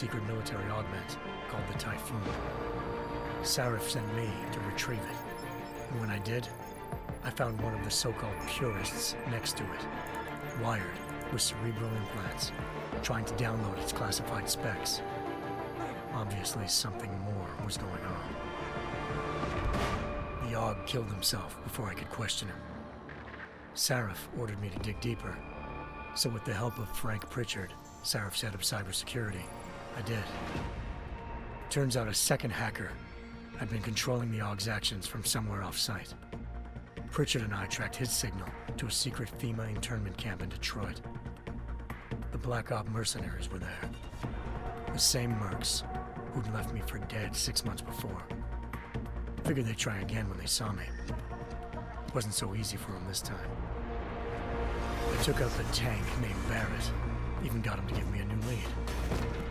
secret military augment called the Typhoon. Sarif sent me to retrieve it, and when I did, I found one of the so-called purists next to it, wired with cerebral implants, trying to download its classified specs. Obviously, something more was going on. The Aug killed himself before I could question him. Sarif ordered me to dig deeper, so with the help of Frank Pritchard, Sarif's head of cybersecurity, I did. Turns out a second hacker had been controlling the Aug's actions from somewhere off-site. Pritchard and I tracked his signal to a secret FEMA internment camp in Detroit. The Black Op mercenaries were there. The same mercs who'd left me for dead 6 months before. Figured they'd try again when they saw me. Wasn't so easy for them this time. I took out the tank named Barrett. Even got him to give me a new lead.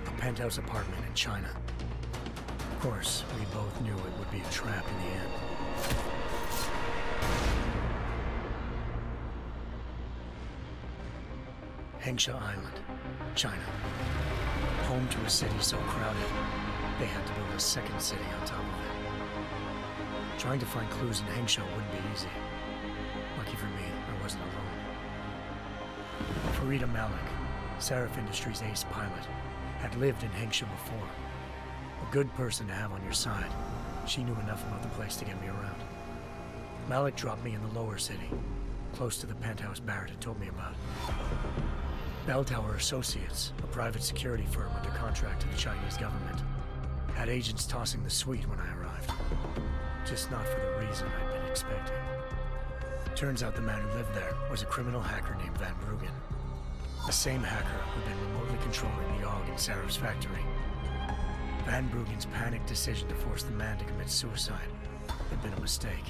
A penthouse apartment in China. Of course, we both knew it would be a trap in the end. Hengsha Island, China. Home to a city so crowded, they had to build a second city on top of it. Trying to find clues in Hengsha wouldn't be easy. Lucky for me, I wasn't alone. Farida Malik, Sarif Industries' ace pilot, had lived in Hengsha before. A good person to have on your side. She knew enough about the place to get me around. Malik dropped me in the lower city, close to the penthouse Barrett had told me about. Bell Tower Associates, a private security firm under contract to the Chinese government, had agents tossing the suite when I arrived. Just not for the reason I'd been expecting. Turns out the man who lived there was a criminal hacker named Van Bruggen. The same hacker who'd been remotely controlling the AUG in Sarif's factory. Van Bruggen's panicked decision to force the man to commit suicide had been a mistake.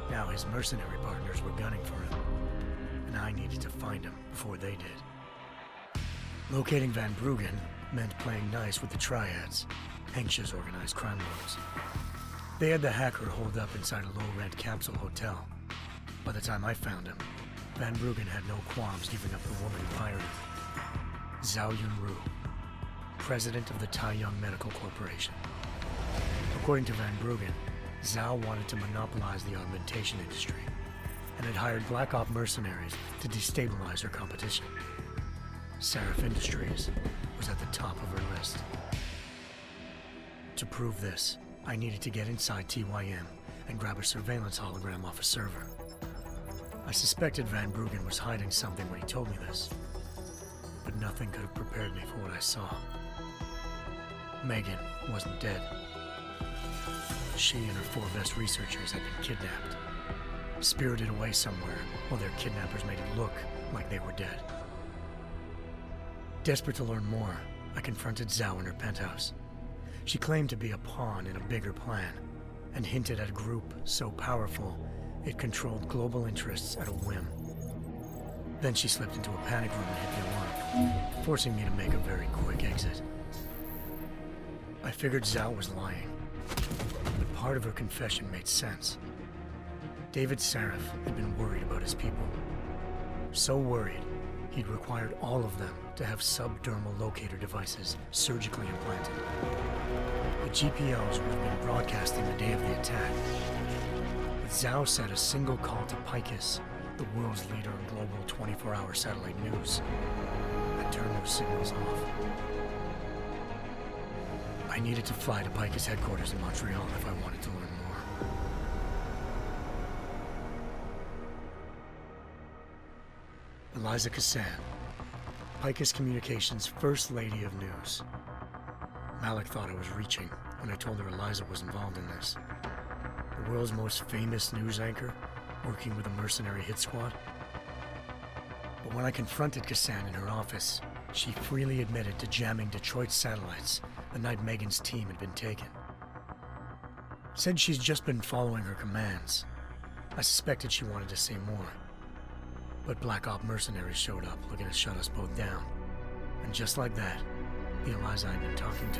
Now his mercenary partners were gunning for him, and I needed to find him before they did. Locating Van Bruggen meant playing nice with the Triads, Hengsha's organized crime lords. They had the hacker holed up inside a low-rent capsule hotel. By the time I found him, Van Bruggen had no qualms giving up the woman who hired him. Zhao Yunru, president of the Taiyang Medical Corporation. According to Van Bruggen, Zhao wanted to monopolize the augmentation industry and had hired Black Op mercenaries to destabilize her competition. Sarif Industries was at the top of her list. To prove this, I needed to get inside TYM and grab a surveillance hologram off a server. I suspected Van Bruggen was hiding something when he told me this, but nothing could have prepared me for what I saw. Megan wasn't dead. She and her 4 best researchers had been kidnapped, spirited away somewhere while their kidnappers made it look like they were dead. Desperate to learn more, I confronted Zhao in her penthouse. She claimed to be a pawn in a bigger plan, and hinted at a group so powerful it controlled global interests at a whim. Then she slipped into a panic room and hit the alarm, forcing me to make a very quick exit. I figured Zhao was lying, but part of her confession made sense. David Sarif had been worried about his people. So worried, he'd required all of them to have subdermal locator devices surgically implanted. The GPOs would have been broadcasting the day of the attack. But Zhao said a single call to Picus, the world's leader in global 24-hour satellite news, had turned those signals off. I needed to fly to Picus headquarters in Montreal if I wanted to learn more. Eliza Cassan, Picus Communications' First Lady of News. Malik thought I was reaching when I told her Eliza was involved in this. The world's most famous news anchor, working with a mercenary hit squad. But when I confronted Cassan in her office, she freely admitted to jamming Detroit satellites the night Megan's team had been taken. Said she's just been following her commands. I suspected she wanted to say more. But Black Op mercenaries showed up looking to shut us both down. And just like that, the Eliza I'd been talking to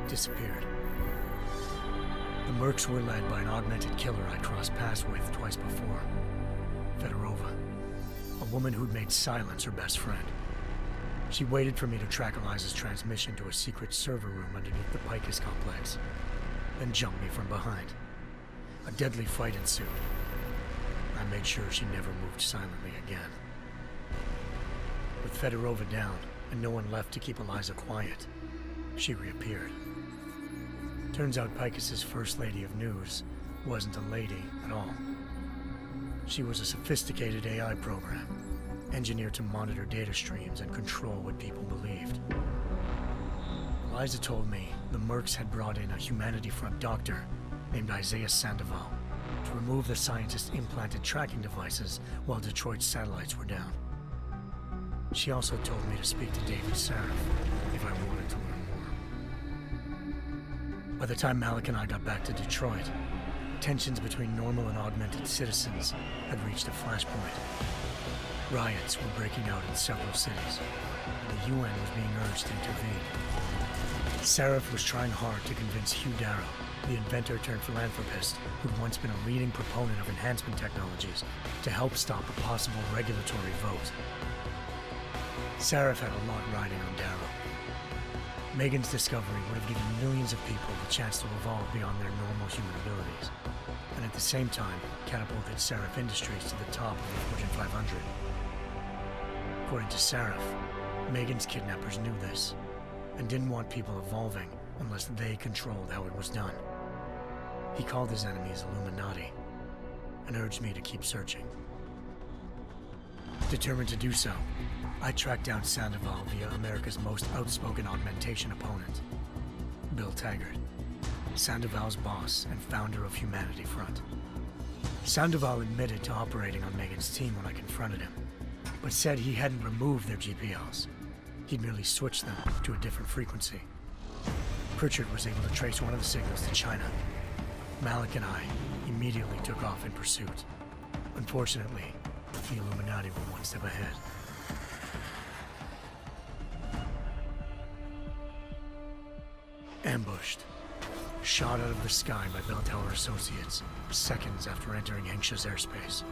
disappeared. The mercs were led by an augmented killer I'd crossed paths with twice before, Fedorova, a woman who'd made silence her best friend. She waited for me to track Eliza's transmission to a secret server room underneath the Picus complex, then jumped me from behind. A deadly fight ensued. I made sure she never moved silently again. With Fedorova down and no one left to keep Eliza quiet, she reappeared. Turns out Picus's First Lady of News wasn't a lady at all. She was a sophisticated AI program, engineered to monitor data streams and control what people believed. Eliza told me the Mercs had brought in a Humanity Front doctor named Isaiah Sandoval to remove the scientist's implanted tracking devices while Detroit's satellites were down. She also told me to speak to David Sarif if I wanted to learn more. By the time Malik and I got back to Detroit, tensions between normal and augmented citizens had reached a flashpoint. Riots were breaking out in several cities, and the UN was being urged to intervene. Sarif was trying hard to convince Hugh Darrow, the inventor-turned-philanthropist who'd once been a leading proponent of enhancement technologies, to help stop a possible regulatory vote. Sarif had a lot riding on Darrow. Megan's discovery would have given millions of people the chance to evolve beyond their normal human abilities, and at the same time catapulted Sarif Industries to the top of the Fortune 500. According to Sarif, Megan's kidnappers knew this, and didn't want people evolving unless they controlled how it was done. He called his enemies Illuminati, and urged me to keep searching. Determined to do so, I tracked down Sandoval via America's most outspoken augmentation opponent, Bill Taggart, Sandoval's boss and founder of Humanity Front. Sandoval admitted to operating on Megan's team when I confronted him, but said he hadn't removed their GPLs. He'd merely switched them to a different frequency. Pritchard was able to trace one of the signals to China. Malik and I immediately took off in pursuit. Unfortunately, the Illuminati were one step ahead. Ambushed. Shot out of the sky by Bell Tower Associates, seconds after entering Hengsha's airspace.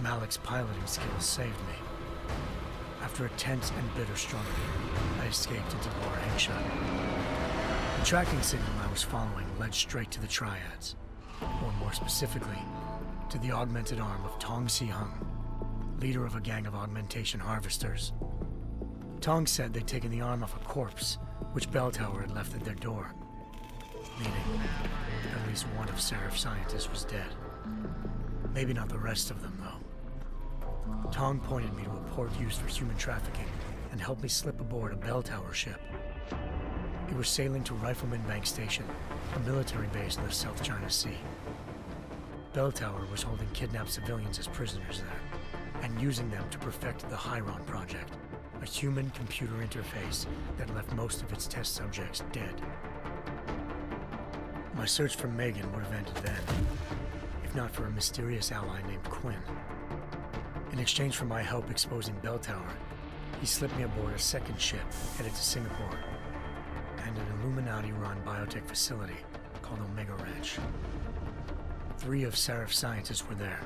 Malik's piloting skills saved me. After a tense and bitter struggle, I escaped into Lower Hengsha. The tracking signal I was following led straight to the Triads, or more specifically, to the augmented arm of Tong Si-hung, leader of a gang of augmentation harvesters. Tong said they'd taken the arm off a corpse, which Bell Tower had left at their door, meaning at least one of Sarif's scientists was dead. Maybe not the rest of them, though. Tong pointed me to a port used for human trafficking and helped me slip aboard a Bell Tower ship. It was sailing to Rifleman Bank Station, a military base in the South China Sea. Bell Tower was holding kidnapped civilians as prisoners there, and using them to perfect the Hyron Project, a human-computer interface that left most of its test subjects dead. My search for Megan would have ended then, if not for a mysterious ally named Quinn. In exchange for my help exposing Bell Tower, he slipped me aboard a second ship headed to Singapore, and an Illuminati-run biotech facility called Omega Ranch. 3 of Sarif's scientists were there,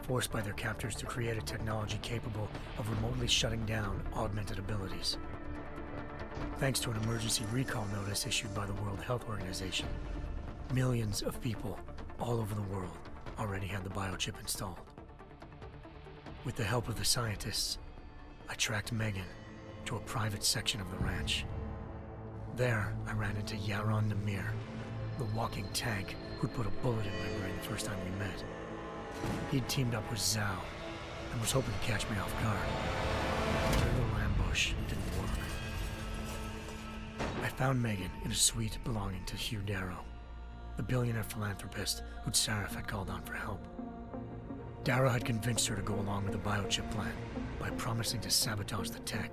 forced by their captors to create a technology capable of remotely shutting down augmented abilities. Thanks to an emergency recall notice issued by the World Health Organization, millions of people all over the world already had the biochip installed. With the help of the scientists, I tracked Megan to a private section of the ranch. There, I ran into Yaron Namir, the walking tank who'd put a bullet in my brain the first time we met. He'd teamed up with Zhao and was hoping to catch me off guard. Their little ambush didn't work. I found Megan in a suite belonging to Hugh Darrow, the billionaire philanthropist who'd Sarif had called on for help. Darrow had convinced her to go along with the biochip plan by promising to sabotage the tech.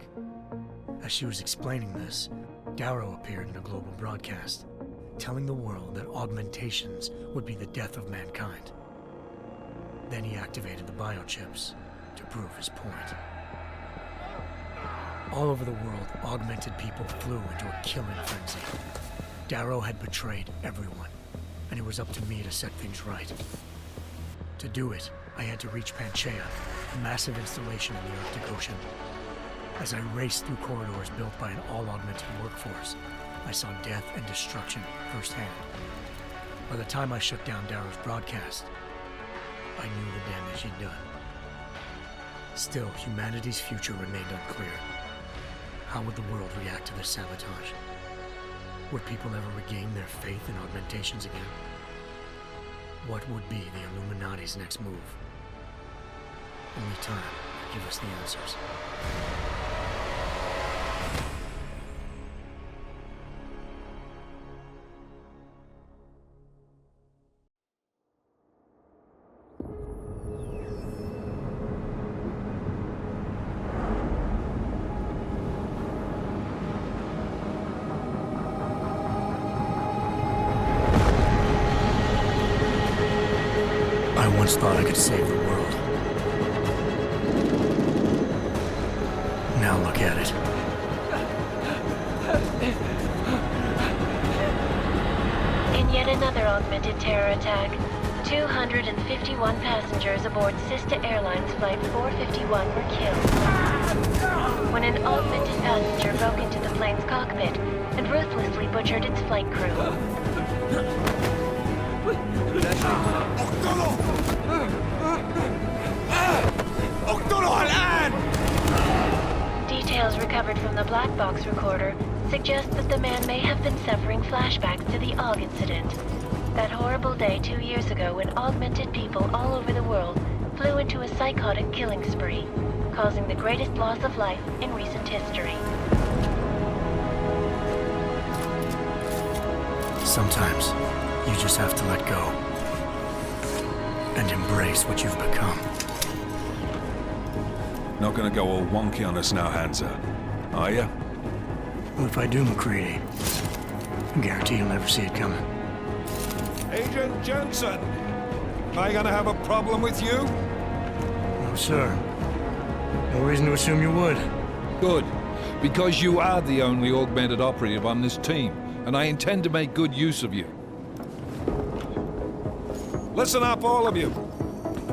As she was explaining this, Darrow appeared in a global broadcast, telling the world that augmentations would be the death of mankind. Then he activated the biochips to prove his point. All over the world, augmented people flew into a killing frenzy. Darrow had betrayed everyone, and it was up to me to set things right. To do it, I had to reach Panchaea, a massive installation in the Arctic Ocean. As I raced through corridors built by an all-augmented workforce, I saw death and destruction firsthand. By the time I shut down Darrow's broadcast, I knew the damage he'd done. Still, humanity's future remained unclear. How would the world react to this sabotage? Would people ever regain their faith in augmentations again? What would be the Illuminati's next move? Only time will give us the answers. I once thought I could save the world. Now look at it. In yet another augmented terror attack, 251 passengers aboard Sister Airlines Flight 451 were killed when an augmented passenger broke into the plane's cockpit and ruthlessly butchered its flight crew. Details recovered from the black box recorder suggest that the man may have been suffering flashbacks to the AUG incident. That horrible day 2 years ago when augmented people all over the world flew into a psychotic killing spree, causing the greatest loss of life in recent history. Sometimes, you just have to let go. And embrace what you've become. Not gonna go all wonky on us now, Hansa, are you? Well, if I do, McCready, I guarantee you'll never see it coming. Agent Jensen, am I gonna have a problem with you? No, sir. No reason to assume you would. Good, because you are the only augmented operative on this team, and I intend to make good use of you. Listen up, all of you.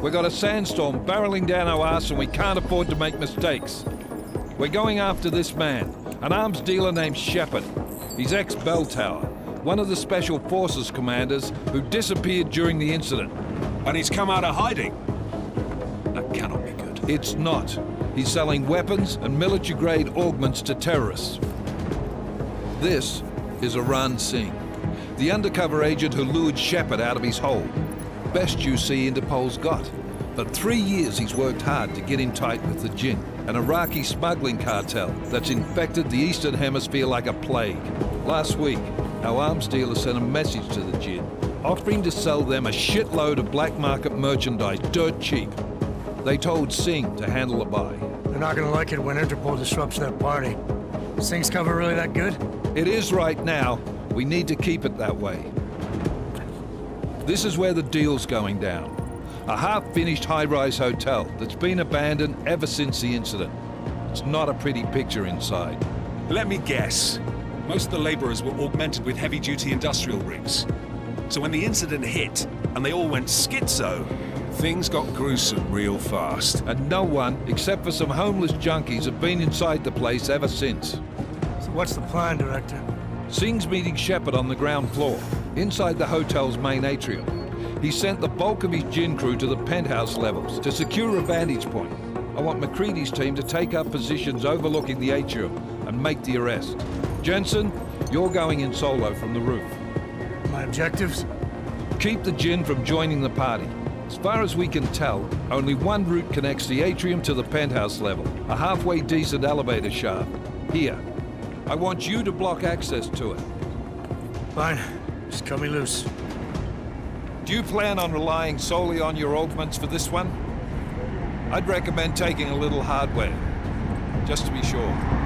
We got a sandstorm barreling down our arse and we can't afford to make mistakes. We're going after this man, an arms dealer named Shepard. He's ex-Bell Tower, one of the Special Forces commanders who disappeared during the incident. And he's come out of hiding? That cannot be good. It's not. He's selling weapons and military-grade augments to terrorists. This is Aran Singh, the undercover agent who lured Shepard out of his hole. Best you see Interpol's got. But 3 years he's worked hard to get in tight with the Jinn, an Iraqi smuggling cartel that's infected the Eastern Hemisphere like a plague. Last week, our arms dealer sent a message to the Jinn, offering to sell them a shitload of black market merchandise dirt cheap. They told Singh to handle the buy. They're not gonna like it when Interpol disrupts their party. Is Singh's cover really that good? It is right now. We need to keep it that way. This is where the deal's going down. A half-finished high-rise hotel that's been abandoned ever since the incident. It's not a pretty picture inside. Let me guess. Most of the laborers were augmented with heavy-duty industrial rigs. So when the incident hit, and they all went schizo, things got gruesome real fast. And no one, except for some homeless junkies, have been inside the place ever since. So what's the plan, Director? Singh's meeting Shepard on the ground floor, inside the hotel's main atrium. He sent the bulk of his Jinn crew to the penthouse levels to secure a vantage point. I want McCready's team to take up positions overlooking the atrium and make the arrest. Jensen, you're going in solo from the roof. My objectives? Keep the Jinn from joining the party. As far as we can tell, only one route connects the atrium to the penthouse level, a halfway decent elevator shaft. Here. I want you to block access to it. Fine. Just cut me loose. Do you plan on relying solely on your augments for this one? I'd recommend taking a little hardware, just to be sure.